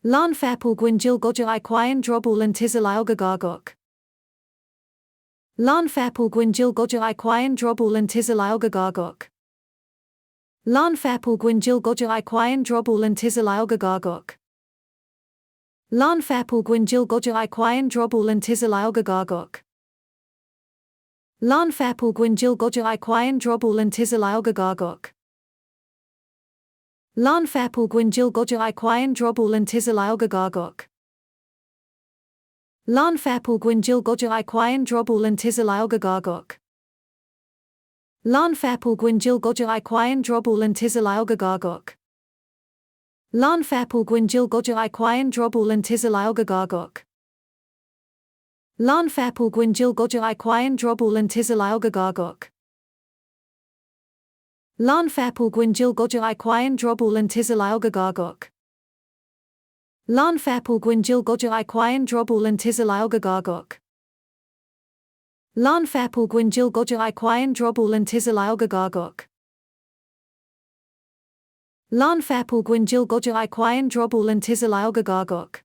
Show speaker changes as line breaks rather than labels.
Lan Ferpal Gwynjil Godja Iquayan Drobul and Tizalail Gagarguk. Lan Ferpal Gwynjil Godja Iquayan Drobul and Tizalail Gagarguk. Lan Ferpal Gwynjil Godja Iquayan Drobul and Tizalail Gagarguk. Lan Ferpal Gwynjil Godja Iquayan Drobul and Tizalail Gagarguk. Lan Ferpal Gwynjil Godja Iquayan Drobul and Tizalail Gagarguk. Lan Ferpal Gwynjil Godja Iquayan Drobul and Tizalail Gagarguk. Lan Ferpal Gwynjil Godja Iquayan Drobul and Tizalail Gagarguk. Lan Ferpal Gwynjil Godja Iquayan Drobul and Tizalail Gagarguk. Lan Ferpal Gwynjil Godja Iquayan Drobul and Tizalail Gagarguk. Lan Ferpal Gwynjil Godja Iquayan Drobul and Tizalail Gagarguk. Lan Ferpal Gwynjil Godja Iquayan Drobul and Tizalail Gagarguk. Lan Ferpal Gwynjil Godja Iquayan Drobul and Tizalail Gagarguk. Lan Ferpal Gwynjil Godja Iquayan Drobul and Tizalail Gagarguk. Lan Ferpal Gwynjil Godja Iquayan Drobul and Tizalail Gagarguk.